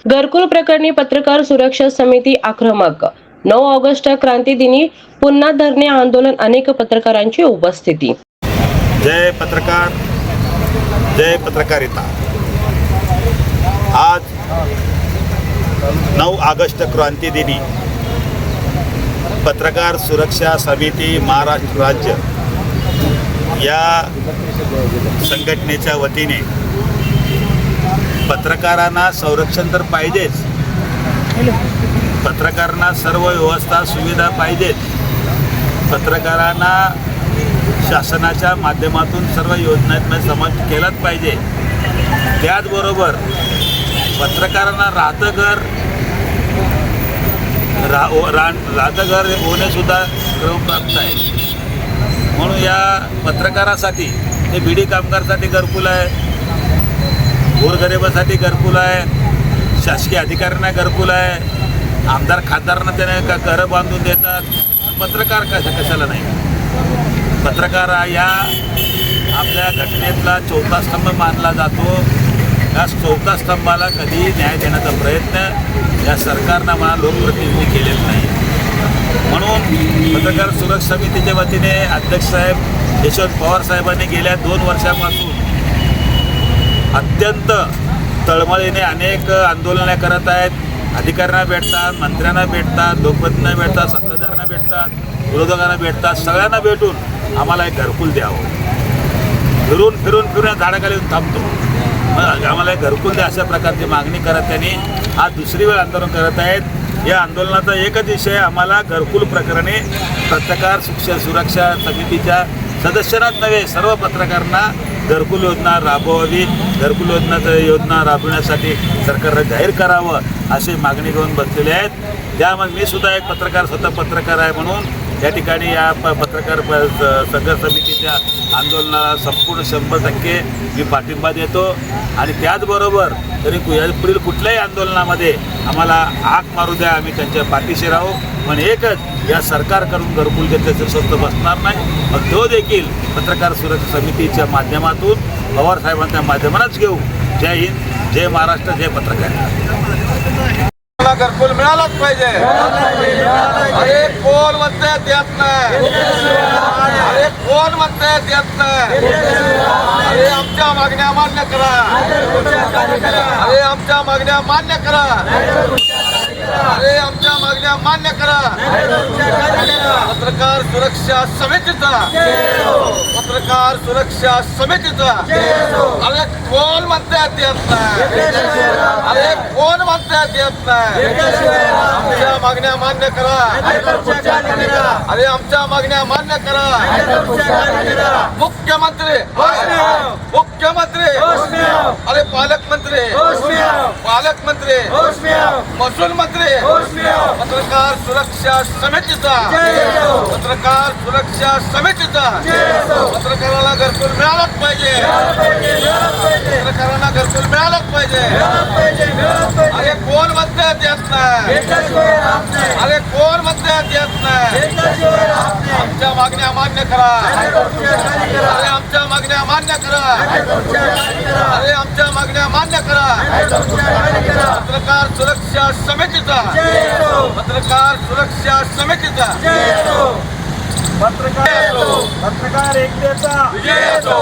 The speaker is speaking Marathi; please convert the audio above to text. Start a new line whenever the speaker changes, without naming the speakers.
घरकुल प्रकरणी पत्रकार सुरक्षा समिती आक्रमक. 9 ऑगस्ट क्रांतीदिनी पुन्हा धरणे आंदोलन. अनेक पत्रकारांची उपस्थिती.
जय पत्रकार, जय पत्रकारिता. आज 9 ऑगस्ट क्रांतीदिनी पत्रकार सुरक्षा समिती महाराष्ट्र राज्य या संघटनेच्या वतीने पत्रकारांना संरक्षण तर पाहिजेच, पत्रकारांना सर्व व्यवस्था सुविधा पाहिजेत, पत्रकारांना शासनाच्या माध्यमातून सर्व योजनांमध्ये समावेश केलाच पाहिजे. त्याचबरोबर पत्रकारांना राहतं घर होणेसुद्धा क्रमप्राप्त आहे. म्हणून या पत्रकारासाठी ते बीडी कामगारासाठी घरकुल आहे, गोरगरिबासाठी घरकुल आहे, शासकीय अधिकाऱ्यांना घरकुल आहे, आमदार खासदारांना त्याने घरं बांधून देतात. पत्रकार कशाला नाही. पत्रकार या आपल्या घटनेतला चौथा स्तंभ मानला जातो. या चौथा स्तंभाला कधी न्याय देण्याचा प्रयत्न या सरकारनं मला लोकप्रतिनिधी केलेला नाही. म्हणून पत्रकार सुरक्षा समितीच्या वतीने अध्यक्ष साहेब यशवंत पवार साहेबांनी गेल्या 2 वर्षापासून अत्यंत तळमळीने अनेक आंदोलने करत आहेत. अधिकाऱ्यांना भेटतात, मंत्र्यांना भेटतात, लोकप्रतिनिधींना भेटतात, सत्ताधाऱ्यांना भेटतात, विरोधकांना भेटतात. सगळ्यांना भेटून आम्हाला एक घरकुल द्यावं. फिरून झाडाखाली थांबतो. मग आम्हाला एक घरकुल द्या अशा प्रकारची मागणी करत त्यांनी आज दुसरी वेळ आंदोलन करत आहेत. या आंदोलनाचा एकच विषय, आम्हाला घरकुल प्रकरणी पत्रकार सुरक्षा समितीच्या सदस्यांनाच नव्हे सर्व पत्रकारांना घरकुल योजना राबवावी. घरकुल योजना राबविण्यासाठी सरकारने जाहीर करावं अशी मागणी घेऊन बसलेले आहेत. त्यामुळे मी सुद्धा एक पत्रकार, स्वतः पत्रकार आहे म्हणून या ठिकाणी या पत्रकार संघर्ष समितीच्या आंदोलनाला संपूर्ण 100% मी पाठिंबा देतो. आणि त्याचबरोबर तरी पुढील कुठल्याही आंदोलनामध्ये आम्हाला हाक मारू द्या, आम्ही त्यांच्या पाठीशी राहू. पण एकच, या सरकारकडून घरकुल घेतल्याचं स्वस्त बसणार नाही. मग तो देखील पत्रकार सुरक्षा समितीच्या माध्यमातून पवारसाहेबांच्या माध्यमातूनच घेऊ. जय हिंद, जय महाराष्ट्र, जय पत्रकार.
घरकुल मिळालाच पाहिजे. अरे कोण म्हणते देत नाही, अरे कोण म्हणते देत नाही. अरे आमच्या मागण्या मान्य करा, अरे आमच्या मागण्या मान्य करा, अरे आमच्या मागण्या मान्य करा. पत्रकार सुरक्षा समितीचा, पत्रकार सुरक्षा समितीचा. अरे कोण म्हणते देत नाही, अरे कोण म्हणते देत नाही. आमच्या मागण्या मान्य करा, अरे आमच्या मागण्या मान्य करा. मुख्यमंत्री, मुख्यमंत्री, अरे पालकमंत्री, पालकमंत्री, महसूल मंत्री. पत्रकार सुरक्षा समितीचा, पत्रकार सुरक्षा समितीचा. पत्रकाराला घरकुल मिळालाच पाहिजे, पत्रकारांना घरकुल मिळालाच पाहिजे. अरे कोण म्हणते देत नाही, अरे कोण म्हणते देत नाही. आमच्या मागण्या मान्य करा, अरे आमच्या मागण्या मान्य करा, अरे आमच्या मागण्या मान्य करा. पत्रकार सुरक्षा समितीचा, पत्रकार सुरक्षा समितीचा.
पत्रकार एकतेचा विजय असो.